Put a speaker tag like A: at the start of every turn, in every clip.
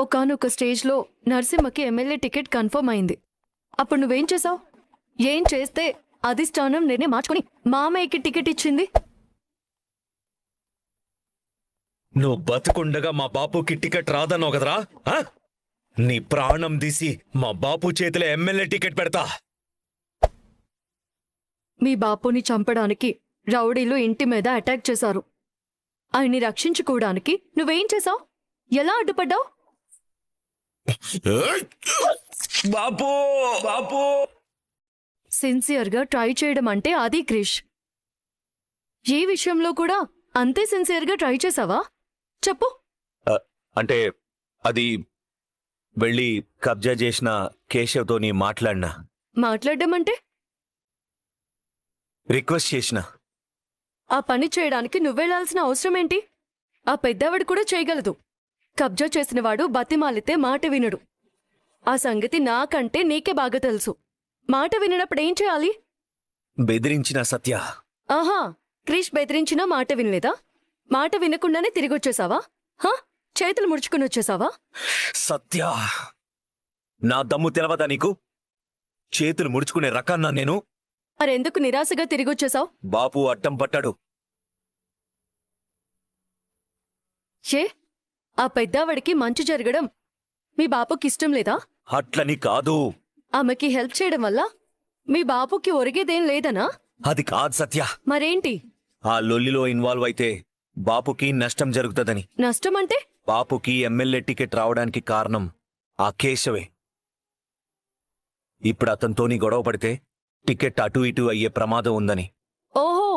A: ఒకానొక స్టేజ్లో నరసింహకి MLA ticket confirm అయింది. అప్పుడు నువ్వేం చేసావు? ఏం చేస్తే అధిష్టానం నేనే మార్చుకుని మామయ్యకి టికెట్ ఇచ్చింది?
B: నువ్వు బతుకుండగా మా బాపుకి టికెట్ రాదన్నావు కదరా? నీ ప్రాణం తీసి మా బాపు చేతిలో ఎమ్మెల్యే టికెట్ పెడతా.
A: మీ బాపుని చంపడానికి రౌడీలు ఇంటి మీద అటాక్ చేశారు. ఆయన్ని రక్షించుకోవడానికి నువ్వేం చేసావు? ఎలా అడ్డుపడ్డావు?
B: బాపు బాపు
A: సిన్సియర్గా ట్రై చేయడం అంటే అది క్రిష్. ఏ విషయంలో కూడా అంతే సిన్సియర్గా ట్రై చేసావా? చెప్పు.
C: అంటే అది వెళ్ళి కబ్జా చేసిన కేశవ్తోని
A: మాట్లాడడం అంటే
C: రిక్వెస్ట్ చేసిన.
A: ఆ పని చేయడానికి నువ్వెళ్లాల్సిన అవసరం ఏంటి? ఆ పెద్దవాడు కూడా చేయగలదు. కబ్జా చేసినవాడు బతిమాలితే మాట వినడు. ఆ సంగతి నాకంటే నీకే బాగా తెలుసు. మాట వినప్పుడేం చేయాలి?
C: బెదిరించిన సత్య.
A: ఆహా, క్రిష్ బెదిరించినా మాట వినలేదా? మాట వినకుండానే తిరిగొచ్చేసావా? చేతులు ముడుచుకుని వచ్చేసావా?
C: సత్య, నా దమ్ము తెలవదా నీకు? చేతులు ముడుచుకునే రకాన్నా నేను?
A: మరెందుకు నిరాశగా తిరిగొచ్చేసావు?
C: బాపు అడ్డం పట్టాడు.
A: ఆ పెద్దవాడికి మంచి జరగడం మీ బాపుకిష్టం లేదా?
C: అట్లని కాదు.
A: ఆమెకి హెల్ప్ చేయడం వల్ల మీ బాపుకి ఒరిగేదేం లేదనా?
C: అది కాదు సత్య.
A: మరేంటి?
C: ఆ లొల్లిలో ఇన్వాల్వ్ అయితే బాపుకి నష్టం జరుగుతుందని.
A: నష్టం అంటే?
C: బాపుకి ఎమ్మెల్యే టికెట్ రావడానికి కారణం ఆ కేశవే. ఇప్పుడు అతనితోని గొడవ పడితే టికెట్ అటు ఇటు అయ్యే ప్రమాదం ఉందని.
A: ఓహో,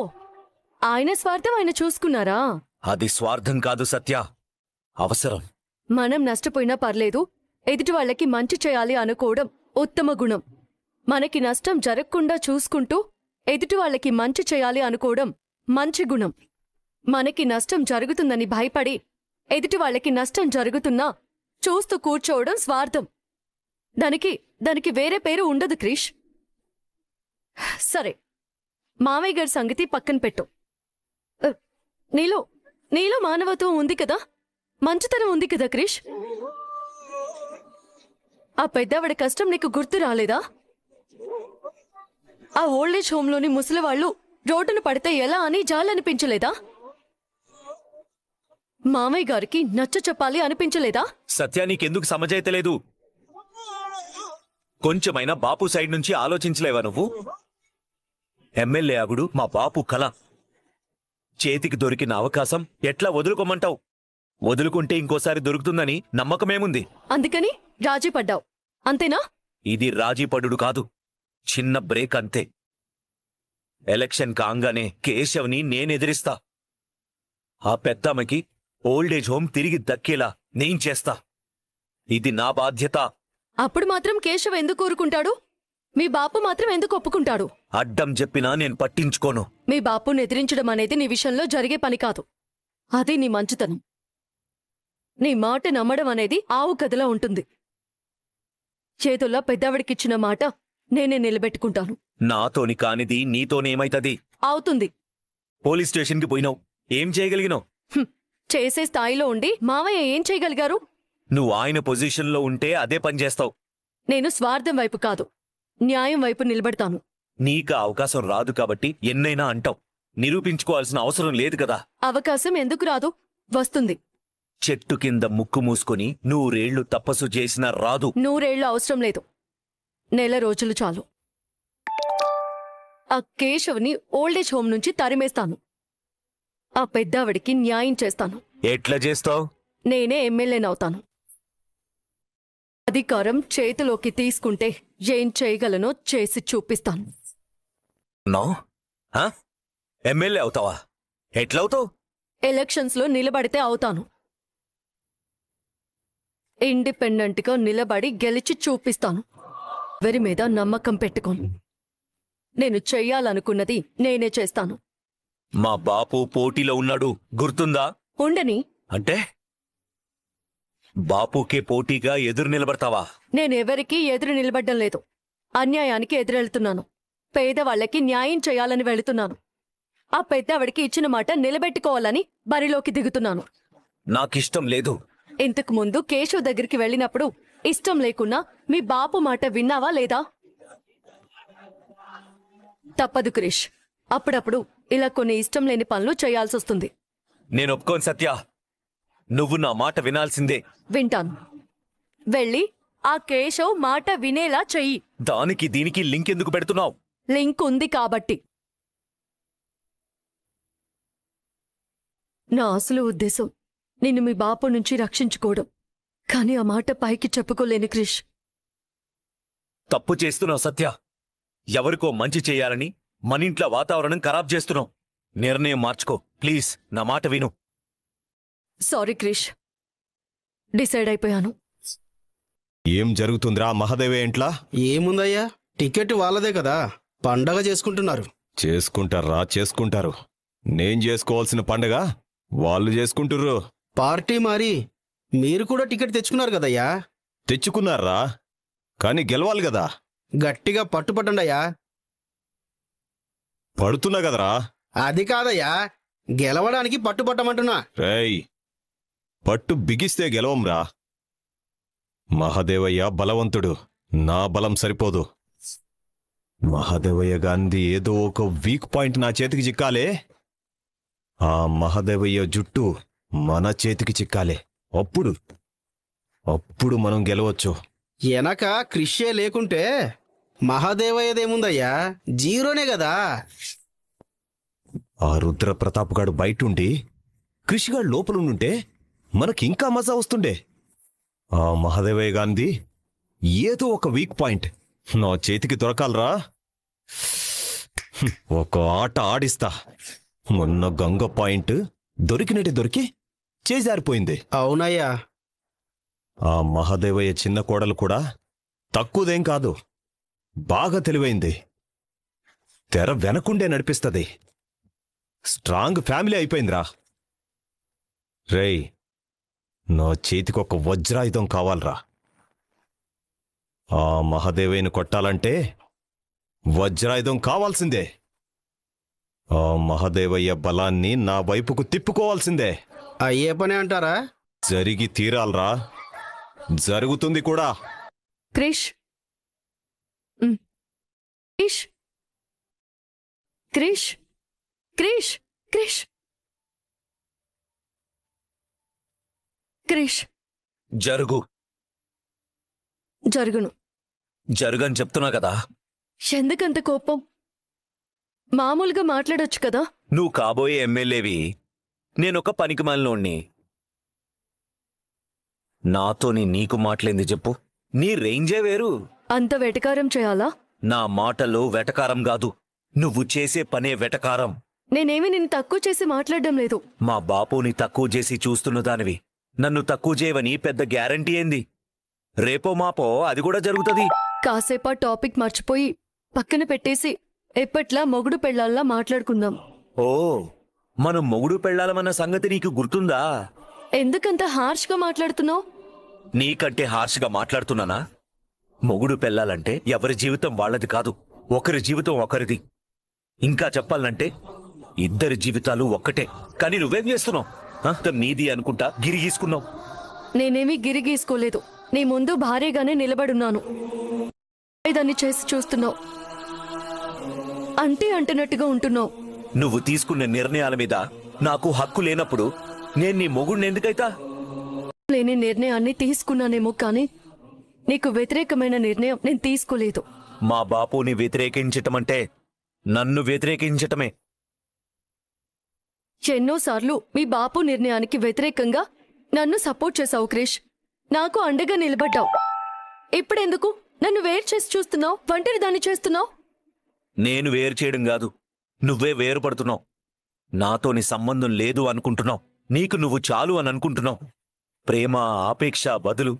A: ఆయన స్వార్థం ఆయన చూసుకున్నారా?
C: అది స్వార్థం కాదు సత్య, అవసరం.
A: మనం నష్టపోయినా పర్లేదు, ఎదుటి వాళ్ళకి మంచి చేయాలి అనుకోవడం ఉత్తమ గుణం. మనకి నష్టం జరగకుండా చూసుకుంటూ ఎదుటి వాళ్ళకి మంచి చేయాలి అనుకోవడం మంచి గుణం. మనకి నష్టం జరుగుతుందని భయపడి ఎదుటి వాళ్ళకి నష్టం జరుగుతున్నా చూస్తూ కూర్చోవడం స్వార్థం. దానికి వేరే పేరు ఉండదు క్రిష్. సరే, మామయ్య గారి సంగతి పక్కన పెట్టు. నీలో మానవత్వం ఉంది కదా, మంచితనం ఉంది కదా క్రిష్? ఆ పెద్దవాడి కష్టం నీకు గుర్తు రాలేదా? ఆ ఓల్డేజ్ హోంలోని ముసలివాళ్లు రోడ్డును పడితే ఎలా అని జాలనిపించలేదా? మామయ్య గారికి నచ్చ చెప్పాలి అనిపించలేదా?
C: సత్య, నీకెందుకు సమజైతలేదు? కొంచెమైనా బాపు సైడ్ నుంచి ఆలోచించలేవా నువ్వు? ఎమ్మెల్యే అగుడు మా బాపు కల. చేతికి దొరికిన అవకాశం ఎట్లా వదులుకోమంటావు? వదులుకుంటే ఇంకోసారి దొరుకుతుందని నమ్మకమేముంది?
A: అందుకని రాజీ పడ్డావు, అంతేనా?
C: ఇది రాజీ పడుడు కాదు, చిన్న బ్రేక్ అంతే. ఎలక్షన్ కాంగానే కేశవ్ని నేనెదిరిస్తా. ఆ పెద్దమ్మకి ఓల్డేజ్ హోమ్ తిరిగి దక్కేలా నేను చేస్తా. ఇది నా బాధ్యత.
A: అప్పుడు మాత్రం కేశవ్ ఎందుకు ఊరుకుంటాడు? మీ బాపు మాత్రం ఎందుకు ఒప్పుకుంటాడు?
C: అడ్డం చెప్పినా నేను పట్టించుకోను.
A: మీ బాపుని ఎదిరించడం అనేది నీ విషయంలో జరిగే పని కాదు. అది నీ మంచితనం. నీ మాట నమ్మడం అనేది ఆవు కథలా ఉంటుంది. చేతుల్లో పెద్దవాడికిచ్చిన మాట నేనే నిలబెట్టుకుంటాను.
C: నాతోని కానిది నీతోనేమైతది?
A: అవుతుంది.
C: పోలీస్ స్టేషన్కి పోయినావు, ఏం చేయగలిగినావు?
A: చేసే స్థాయిలో ఉండి మావయ్య ఏం చేయగలిగారు?
C: నువ్వు ఆయన పొజిషన్లో ఉంటే అదే పని చేస్తావు.
A: నేను స్వార్థం వైపు కాదు, న్యాయం వైపు నిలబడతాను.
C: నీకు అవకాశం రాదు కాబట్టి ఎన్నైనా అంటావు. నిరూపించుకోవాల్సిన అవసరం లేదు కదా.
A: అవకాశం ఎందుకు రాదు? వస్తుంది.
C: చెట్టు కింద ముక్కు మూసుకొని 100 ఏళ్లు తపస్సు చేసినా రాదు.
A: 100 ఏళ్లు అవసరం లేదు, నెల రోజులు చాలు. ఆ కేశవ్ని ఓల్డేజ్ హోమ్ నుంచి తరిమేస్తాను. ఆ పెద్దావిడికి న్యాయం చేస్తాను.
C: ఎట్లా చేస్తావు?
A: నేనే ఎమ్మెల్యేనవుతాను. అధికారం చేతిలోకి తీసుకుంటే ఏం చేయగలనో చేసి చూపిస్తాను.
C: ఎమ్మెల్యే అవుతావా? ఎట్లవుతావు?
A: ఎలక్షన్స్లో నిలబడితే అవుతాను. ఇండిపెండెంట్గా నిలబడి గెలిచి చూపిస్తాను. ఎవరి మీద నమ్మకం పెట్టుకోను. నేను చెయ్యాలనుకున్నది నేనే చేస్తాను.
C: మా బాపు పోటీలో ఉన్నాడు, గుర్తుందా?
A: ఉండని.
C: అంటే బాపుకే పోటీగా ఎదురు నిలబడతావా?
A: నేనెవరికీ ఎదురు నిలబడ్డం లేదు. అన్యాయానికి ఎదురెళ్తున్నాను. పేదవాళ్లకి న్యాయం చేయాలని వెళుతున్నాను. ఆ పెద్దవాడికి ఇచ్చిన మాట నిలబెట్టుకోవాలని బరిలోకి దిగుతున్నాను.
C: నాకిష్టం లేదు.
A: ఇంతకు ముందు కేశవ్ దగ్గరికి వెళ్ళినప్పుడు ఇష్టం లేకున్నా మీ బాపు మాట విన్నావా లేదా? తప్పదు క్రిష్, అప్పుడప్పుడు ఇలా కొన్ని ఇష్టం లేని పనులు చేయాల్సొస్తుంది.
C: నేను ఒప్పుకోను సత్య. నువ్వు నా మాట వినాల్సిందే.
A: వింటాను. వెళ్ళి ఆ కేశవ్ మాట వినేలా చెయ్యి.
C: దానికి దీనికి లింక్ ఎందుకు పెడుతున్నావు?
A: లింక్ ఉంది కాబట్టి. నా అసలు ఉద్దేశం నిన్ను మీ బాపు నుంచి రక్షించుకోవడం. కానీ ఆ మాట పైకి చెప్పుకోలేని క్రిష్.
C: తప్పు చేస్తున్నావు సత్య. ఎవరికో మంచి చేయాలని మనింట్లో వాతావరణం ఖరాబ్ చేస్తున్నావు. నిర్ణయం మార్చుకో ప్లీజ్. నా మాట విను.
A: సారీ క్రిష్, డిసైడ్ అయిపోయాను.
D: ఏం జరుగుతుందిరా మహాదేవే ఇంట్లా?
E: ఏముందయ్యా, టికెట్ వాళ్ళదే కదా, పండగ చేసుకుంటున్నారు.
D: చేసుకుంటారు. నేను చేసుకోవాల్సిన పండగ వాళ్ళు చేసుకుంటుర్రు.
E: పార్టీ మారి మీరు కూడా టికెట్ తెచ్చుకున్నారు కదయ్యా.
D: తెచ్చుకున్నారా, కాని గెలవాలి కదా.
E: గట్టిగా పట్టుపట్టండయ్యా.
D: పడుతున్నా కదరా.
E: అది కాదయ్యా, గెలవడానికి పట్టుపట్టమంటున్నా.
D: రేయ్, పట్టు బిగిస్తే గెలవంరా. మహాదేవయ్య బలవంతుడు, నా బలం సరిపోదు. మహాదేవయ్య గాంధీ ఏదో ఒక వీక్ పాయింట్ నా చేతికి చిక్కాలే. ఆ మహాదేవయ్య జుట్టు మన చేతికి చిక్కాలే. అప్పుడు మనం గెలవచ్చు.
E: వెనక క్రిషే లేకుంటే మహాదేవయ్యదేముందయ్యా, జీరోనే కదా.
D: ఆ రుద్ర ప్రతాప్గాడు బయటుండి కృషిగాడు లోపలుండుంటే మనకింకా మజా వస్తుండే. ఆ మహాదేవయ్య గాంధీ ఏదో ఒక వీక్ పాయింట్ నా చేతికి దొరకాలరా. ఒక ఆట ఆడిస్తా. మొన్న గంగ పాయింట్ దొరికినట్టు దొరికి చేజారిపోయింది.
E: అవునయ్యా,
D: ఆ మహాదేవయ్య చిన్న కోడలు కూడా తక్కువదేం కాదు, బాగా తెలివైంది. తెర వెనకుండే నడిపిస్తుంది. స్ట్రాంగ్ ఫ్యామిలీ అయిపోయిందిరా. రేయ్, నా చేతికొక వజ్రాయుధం కావాలరా. ఆ మహాదేవయ్యను కొట్టాలంటే వజ్రాయుధం కావాల్సిందే. ఆ మహాదేవయ్య బలాన్ని నా వైపుకు తిప్పుకోవాల్సిందే.
E: అయ్యే పనే అంటారా?
D: జరిగి తీరాలరా. జరుగుతుంది కూడా.
A: క్రిష్ క్రిష్ క్రిష్ క్రిష్ క్రిష్ క్రిష్ జరుగును.
C: జరుగని చెప్తున్నా కదా.
A: ఎందుకంత కోపం? మామూలుగా మాట్లాడొచ్చు కదా.
C: నువ్వు కాబోయే ఎమ్మెల్యేవి, నేనొక పనికిమాలినోణ్ణి. నాతోని నీకు మాటలేంది చెప్పు? నీ రేంజే వేరు.
A: అంత వెటకారం చేయాలా?
C: నా మాటలో వెటకారం కాదు, నువ్వు చేసే పనే వెటకారం.
A: నేనేమి నిన్ను తక్కువ చేసి మాట్లాడడం లేదు.
C: మా బాపుని తక్కువ చేసి చూస్తున్న దానివి నన్ను తక్కువ చేయవని పెద్ద గ్యారంటీ ఏంది? రేపో మాపో అది కూడా జరుగుతుంది.
A: కాసేపా టాపిక్ మర్చిపోయి పక్కన పెట్టేసి ఎప్పట్లా మొగుడు పెళ్ళాల్లా మాట్లాడుకుందాం.
C: ఓ, మనం మొగుడు పెళ్ళాలమన్న సంగతి నీకు గుర్తుందా?
A: ఎందుకంత హార్ష్గా మాట్లాడుతున్నావు?
C: నీకంటే హార్ష్గా మాట్లాడుతున్నానా? మొగుడు పెళ్ళాలంటే ఎవరి జీవితం వాళ్ళది కాదు, ఒకరి జీవితం ఒకరిది. ఇంకా చెప్పాలంటే ఇద్దరి జీవితాలు ఒక్కటే. కానీ నువ్వేం చేస్తున్నావు? నీది అనుకుంటా గిరిగీసుకున్నావు.
A: నేనేమీ గిరిగీసుకోలేదు. నీ ముందు భారీగానే నిలబడున్నాను. దాన్ని చేసి చూస్తున్నావు, అంటే అంటున్నట్టుగా ఉంటున్నావు.
C: నువ్వు తీసుకున్న నిర్ణయాల మీద నాకు హక్కు లేనప్పుడు నేను నీ మొగుడిని ఎందుకైతా?
A: లేని నిర్ణయాన్ని తీసుకున్నానేమో, కానీ నీకు వ్యతిరేకమైన నిర్ణయం నేను తీసుకోలేదు.
C: మా బాపుని వ్యతిరేకించటమంటే నన్ను వ్యతిరేకించటమే.
A: ఎన్నోసార్లు మీ బాపు నిర్ణయానికి వ్యతిరేకంగా నన్ను సపోర్ట్ చేశావు క్రిష్. నాకు అండగా నిలబడ్డావు. ఇప్పుడెందుకు నన్ను వేరు చేసి చూస్తున్నావు? ఒంటరి దాన్ని చేస్తున్నావు.
C: నేను వేరు చేయడం కాదు, నువ్వే వేరుపడుతున్నావు. నాతోని సంబంధం లేదు అనుకుంటున్నావు. నీకు నువ్వు చాలు అని అనుకుంటున్నావు. ప్రేమ, ఆపేక్ష బదులు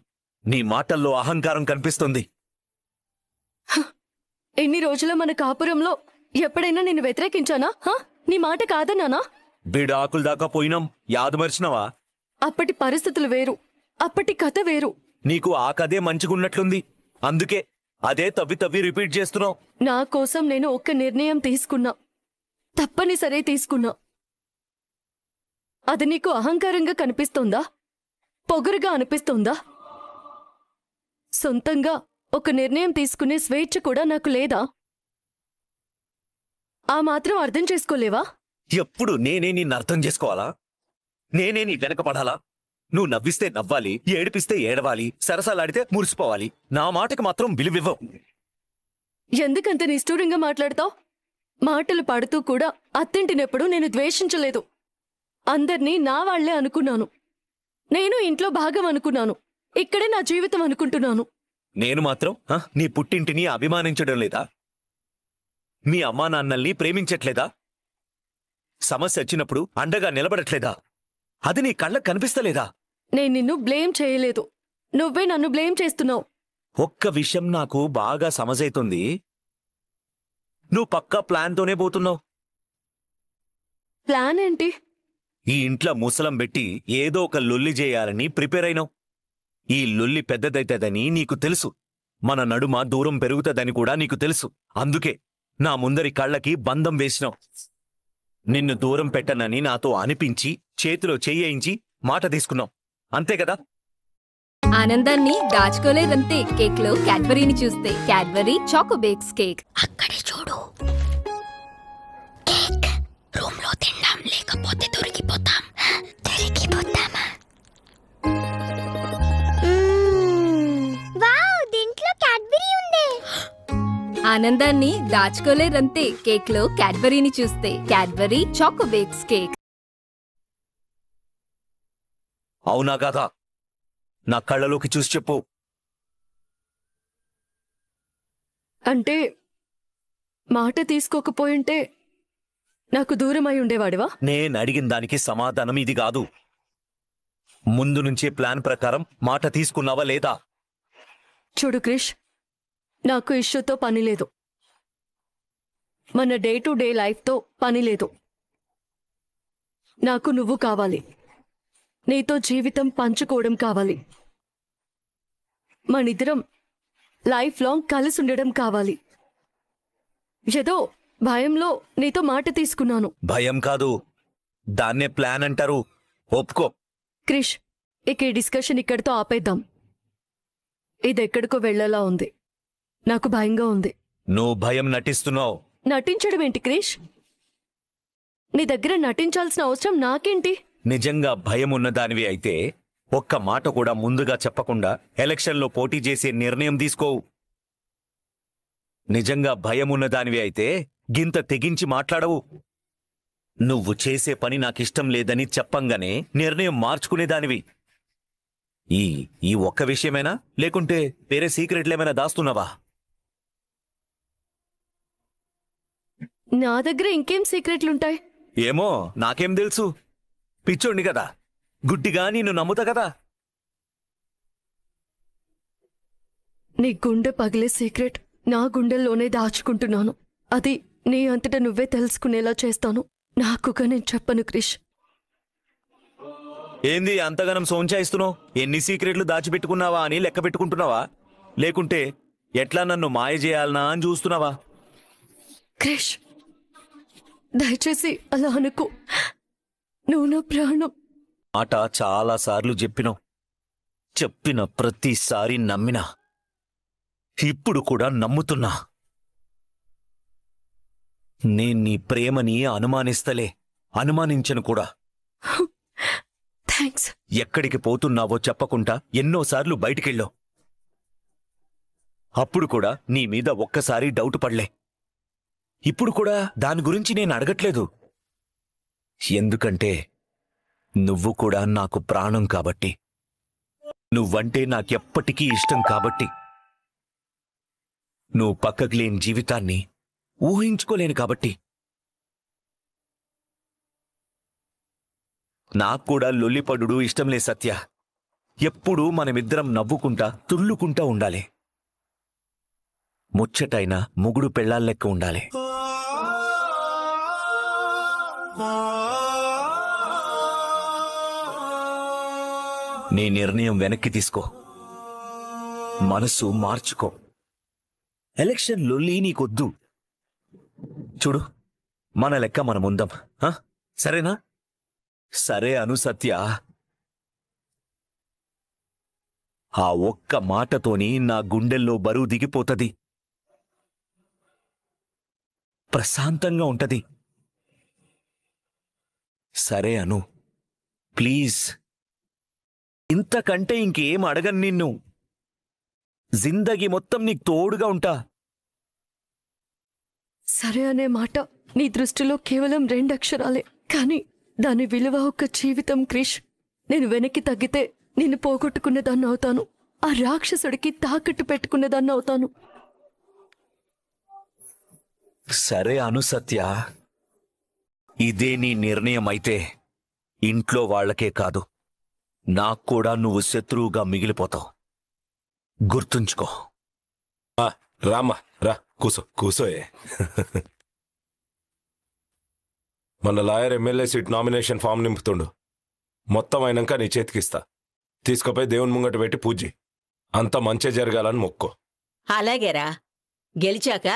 C: నీ మాటల్లో అహంకారం కనిపిస్తుంది.
A: ఎన్ని రోజుల మన కాపురంలో ఎప్పుడైనా నిన్ను వ్యతిరేకించానా? నీ మాట కాదన్నానా?
C: బిడాకుల దాకా పోయినాం, యాదు మర్చినవా?
A: అప్పటి పరిస్థితులు వేరు, అప్పటి కథ వేరు.
C: నీకు ఆ కథే మంచిగున్నట్లుంది, అందుకే అదే తవ్వి తవ్వి రిపీట్ చేస్తున్నావు.
A: నా కోసం నేను ఒక్క నిర్ణయం తీసుకున్నా, తప్పనిసరే తీసుకున్నా. అది నీకు అహంకారంగా కనిపిస్తోందా? పొగరుగా అనిపిస్తుందా? సొంతంగా ఒక నిర్ణయం తీసుకునే స్వేచ్ఛ కూడా నాకు లేదా? ఆ మాత్రం అర్థం చేసుకోలేవా?
C: ఎప్పుడు నేనే నిన్ను అర్థం చేసుకోవాలా? నేనే నీ వెనకపడాలా? నువ్వు నవ్విస్తే నవ్వాలి, ఏడిపిస్తే ఏడవాలి, సరసాలాడితే మురిసిపోవాలి. నా మాటకి మాత్రం విలువివ్వవు.
A: ఎందుకంత నిష్ఠూరంగా మాట్లాడతావు? మాటలు పడుతూ కూడా అత్తింటినెప్పుడు నేను ద్వేషించలేదు. అందర్నీ నా వాళ్లే అనుకున్నాను. నేను ఇంట్లో భాగం అనుకున్నాను. ఇక్కడే నా జీవితం అనుకుంటున్నాను.
C: నేను మాత్రం నీ పుట్టింటిని అభిమానించడం లేదా? మీ అమ్మా నాన్నల్ని ప్రేమించట్లేదా? సమస్య వచ్చినప్పుడు అండగా నిలబడట్లేదా? అది నీ కళ్ళకు కనిపిస్తలేదా?
A: నేను నిన్ను బ్లేమ్ చేయలేదు. నువ్వే నన్ను బ్లేమ్ చేస్తున్నావు.
C: ఒక్క విషయం నాకు బాగా సమజైతుంది. నువ్వు పక్కా ప్లాన్తోనే పోతున్నావు.
A: ప్లాన్ ఏంటి?
C: ఈ ఇంట్లో ముసలం పెట్టి ఏదో ఒక లొల్లి చేయాలని ప్రిపేర్ అయినావు. ఈ లొల్లి పెద్దదైతదని నీకు తెలుసు. మన నడుమ దూరం పెరుగుతుందని కూడా నీకు తెలుసు. అందుకే నా ముందరి కళ్ళకి బంధం వేసినావు. నిన్ను దూరం పెట్టనని నాతో అనిపించి చేతిలో చెయ్యించి మాట తీసుకున్నావు. అంతే కదా?
F: ఆనందాన్ని దాచుకోలేదంతే కేక్ లో క్యాడ్బరీని చూస్తే. Cadbury Chocobakes cake.
G: అక్కడే చూడు. కేక్ రూమ్ లో తిందాం, లేకపోతే దొరికిపోతాం. దొరికిపోతామా? వావ్, దీంట్లో క్యాడ్బరీ ఉంది.
F: ఆనందాన్ని దాచుకోలేదంతే కేక్ లో క్యాడ్బరీని చూస్తే. Cadbury Chocobakes cake.
C: అవునా కాదా? నా కళ్ళలోకి చూసి చెప్పు.
A: అంటే మాట తీసుకోకపోయింటే నాకు దూరమై ఉండేవాడివా?
C: నేను అడిగిన దానికి సమాధానం ఇది కాదు. ముందు నుంచే ప్లాన్ ప్రకారం మాట తీసుకున్నావా లేదా?
A: చూడు క్రిష్, నాకు ఇష్యూతో పని లేదు. మన డే టు డే లైఫ్తో పని లేదు. నాకు నువ్వు కావాలి. నీతో జీవితం పంచుకోవడం కావాలి. మనిద్దరం లైఫ్ లాంగ్ కలిసి ఉండడం కావాలి. ఏదో భయంలో నీతో మాట తీసుకున్నాను.
C: భయం కాదు, దాన్నే ప్లాన్ అంటారు. ఒప్పుకో.
A: క్రిష్, ఇక ఈ డిస్కషన్ ఇక్కడితో ఆపేద్దాం. ఇదెక్కడికో వెళ్లేలా ఉంది. నాకు భయంగా ఉంది.
C: నువ్వు భయం నటిస్తున్నావు.
A: నటించడం ఏంటి క్రిష్? నీ దగ్గర నటించాల్సిన అవసరం నాకేంటి?
C: నిజంగా భయం ఉన్నదానివి అయితే ఒక్క మాట కూడా ముందుగా చెప్పకుండా ఎలక్షన్లో పోటీ చేసే నిర్ణయం తీసుకోవు. నిజంగా భయం ఉన్నదానివి అయితే గింత తెగించి మాట్లాడవు. నువ్వు చేసే పని నాకిష్టం లేదని చెప్పంగానే నిర్ణయం మార్చుకునేదానివి. ఈ ఒక్క విషయమేనా, లేకుంటే వేరే సీక్రెట్లేమైనా దాస్తున్నావా?
A: నా దగ్గర ఇంకేం సీక్రెట్లుంటాయి?
C: ఏమో, నాకేం తెలుసు. పిచ్చోండి కదా, గుడ్డిగా నిన్ను నమ్ముతా కదా.
A: నీ గుండె పగిలే సీక్రెట్ నా గుండెల్లోనే దాచుకుంటున్నాను. అది నీ అంతట నువ్వే తెలుసుకునేలా చేస్తాను. నాకుగా నేను చెప్పను క్రిష్.
C: ఏంది అంతగానం సోంచాయిస్తున్నావు? ఎన్ని సీక్రెట్లు దాచిపెట్టుకున్నావా అని లెక్క పెట్టుకుంటున్నావా? లేకుంటే ఎట్లా నన్ను మాయ చేయాలనా అని చూస్తున్నావా?
A: క్రిష్, దయచేసి అలా అనుకో. నువ్వు నా ప్రాణం.
C: మాట చాలాసార్లు చెప్పినావు. చెప్పిన ప్రతిసారి నమ్మినా. ఇప్పుడు కూడా నమ్ముతున్నా. నేను నీ ప్రేమని అనుమానిస్తలే, అనుమానించను కూడా.
A: థ్యాంక్స్.
C: ఎక్కడికి పోతున్నావో చెప్పకుండా ఎన్నోసార్లు బయటికెళ్ళావు. అప్పుడు కూడా నీ మీద ఒక్కసారి డౌట్ పడలే. ఇప్పుడు కూడా దాని గురించి నేను అడగట్లేదు. ఎందుకంటే నువ్వు కూడా నాకు ప్రాణం కాబట్టి. నువ్వంటే నాకెప్పటికీ ఇష్టం కాబట్టి. నువ్వు పక్కకి లేని జీవితాన్ని ఊహించుకోలేను కాబట్టి. నాక్కూడా లొల్లిపడుడు ఇష్టంలే సత్య. ఎప్పుడూ మనమిద్దరం నవ్వుకుంటా తుళ్ళుకుంటా ఉండాలి. ముచ్చటైన ముగుడు పెళ్ళాల్లెక్క ఉండాలి. నీ నిర్ణయం వెనక్కి తీసుకో. మనసు మార్చుకో. ఎలక్షన్ లొల్లి నీకొద్దు. చూడు, మన లెక్క మనముందాం. సరేనా? సరే అను సత్య. ఆ ఒక్క మాటతోని నా గుండెల్లో బరువు దిగిపోతది. ప్రశాంతంగా ఉంటది. సరే అను, ప్లీజ్. ఇంతకంటే ఇంకేం అడగను నిన్ను. జిందగీ మొత్తం నీకు తోడుగా ఉంటా.
A: సరే అనే మాట నీ దృష్టిలో కేవలం 2 అక్షరాలే, కానీ దాని విలువ ఒక జీవితం క్రిష్. నేను వెనక్కి తగ్గితే నిన్ను పోగొట్టుకునేదాన్ని అవుతాను. ఆ రాక్షసుడికి తాకట్టు పెట్టుకునేదాన్ని అవుతాను.
C: సరే అను సత్య, ఇదే నీ నిర్ణయం అయితే ఇంట్లో వాళ్లకే కాదు, నాకు కూడా నువ్వు శత్రువుగా మిగిలిపోతావు. గుర్తుంచుకో.
H: రామ్మా, రా కూసోయే. మన lawyer MLA seat nomination form నింపుతుండు. మొత్తం అయినాక నీ చేతికిస్తా. తీసుకుపోయి దేవుని ముంగట పెట్టి పూజి. అంత మంచి జరగాలని మొక్కో.
I: అలాగేరా, గెలిచాక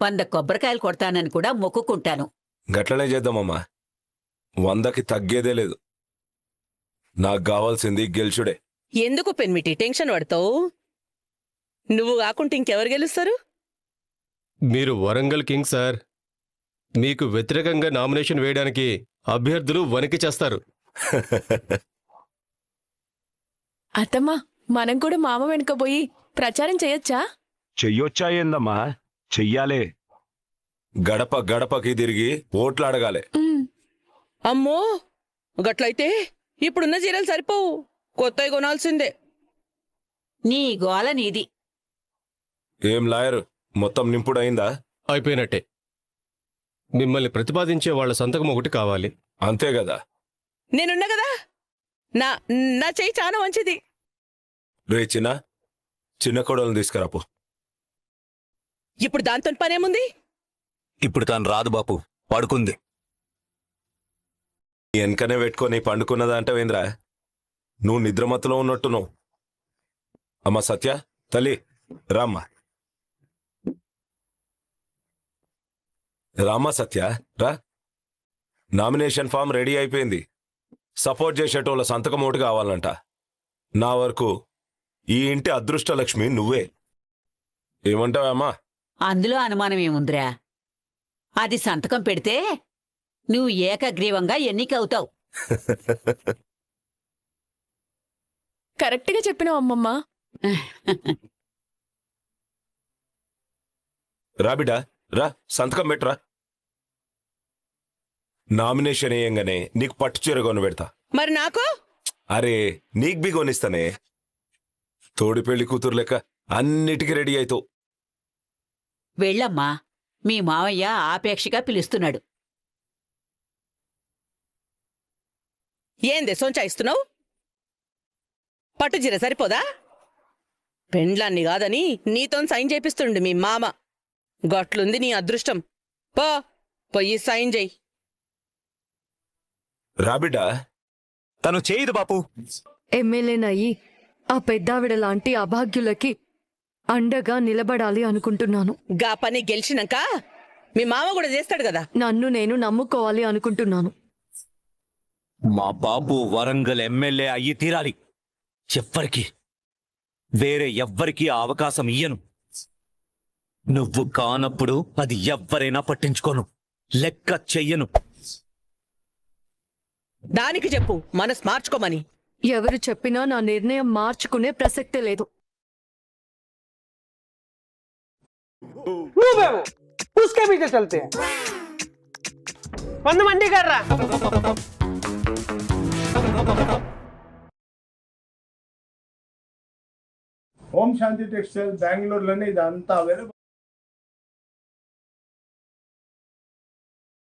I: 100 కొబ్బరికాయలు కొడతానని కూడా మొక్కుకుంటాను.
H: గట్లనే చేద్దామమ్మా. 100కి తగ్గేదే లేదు. నాకు కావాల్సింది గెలుచుడే.
J: ఎందుకు పెన్మిటి టెన్షన్ పడతావు? నువ్వు కాకుంటే ఇంకెవరు గెలుస్తారు?
K: మీరు వరంగల్ కింగ్ సార్. మీకు వ్యతిరేకంగా నామినేషన్ వేయడానికి అభ్యర్థులు వణికి చేస్తారు.
L: అత్తమ్మా, మనం కూడా మామ వెనుకపోయి ప్రచారం చేయొచ్చా?
H: చెయ్యొచ్చా ఏందమ్మా? చెయ్యాలే. గడప గడపకి తిరిగి ఓట్లు అడగాలి.
J: అమ్మో, గట్లయితే ఇప్పుడున్న చీరలు సరిపోవు, కొత్తవి కొనాల్సిందే.
I: నీ గోల నీది.
H: ఏం లాయరు, మొత్తం నింపుడయిందా?
K: అయిపోయినట్టే. మిమ్మల్ని ప్రతిపాదించే వాళ్ళ సంతకం ఒకటి కావాలి.
H: అంతే కదా.
J: నేనున్నా కదా, నా చెయ్యి చాలా మంచిది.
H: రే చిన్న కొడవలను తీసుకురాపో.
J: ఇప్పుడు దాంతో పనేముంది?
C: ఇప్పుడు తాను రాదు బాపు, పడుకుంది.
H: వెనకనే పెట్టుకొని పండుకున్నదా అంటవేంద్రా? నువ్వు నిద్రమత్తులో ఉన్నట్టు నువ్వు. అమ్మా సత్య, తల్లి రామ్మా. రామ్మా సత్య, రా. నామినేషన్ ఫామ్ రెడీ అయిపోయింది. సపోర్ట్ చేసేటోళ్ళ సంతకం ఒకటి కావాలంట. నా వరకు ఈ ఇంటి అదృష్టలక్ష్మి నువ్వే. ఏమంటావమ్మా?
I: అందులో అనుమానమేముందిరా? అది సంతకం పెడితే నువ్వు ఏకగ్రీవంగా ఎన్నికవుతావు.
L: కరెక్ట్గా చెప్పినావు అమ్మమ్మ.
H: రా బిడ్డా, రా సంతకం పెట్టురా. నామినేషన్ వేయంగానే నీకు పట్టు చీర కొని పెడతా.
J: మరి నాకు?
H: అరే, నీకు బి కొనిస్తానే. తోడి పెళ్లి కూతురు లెక్క అన్నిటికీ రెడీ అవుతావు.
I: వెళ్ళమ్మా, మీ మావయ్య ఆపేక్షగా పిలుస్తున్నాడు.
J: ఏందే సొంచాయిస్తున్నావు? పట్టుచీర సరిపోదా? పెండ్లాన్ని కాదని నీతో సైన్ చేపిస్తుండు మీ మామ. గట్లుంది నీ అదృష్టం. పోయి సైన్ చేయి.
H: రాబిడ్డా,
C: తను చేయదు బాపు.
A: ఎమ్మెల్యేనయ్యి ఆ పెద్దావిడ లాంటి అభాగ్యులకి అండగా నిలబడాలి అనుకుంటున్నాను.
J: గా పని గెలిచినాక మీ మామ కూడా చేస్తాడు కదా.
A: నన్ను నేను నమ్ముకోవాలి అనుకుంటున్నాను.
C: మా బాబు వరంగల్ ఎమ్మెల్యే అయ్యి తీరాలి. వేరే ఎవ్వరికీ ఆ అవకాశం ఇయ్యను. నువ్వు కానప్పుడు అది ఎవ్వరైనా పట్టించుకోను, లెక్క చెయ్యను.
J: దానికి చెప్పు మనసు మార్చుకోమని.
A: ఎవరు చెప్పినా నా నిర్ణయం మార్చుకునే ప్రసక్తే లేదు.
M: उसके पीछे चलते हैं। मंडी कर रहा।
N: ఓం శాంతి టెక్స్టైల్ బెంగళూరులోనే ఇదంతా అవైలబుల్.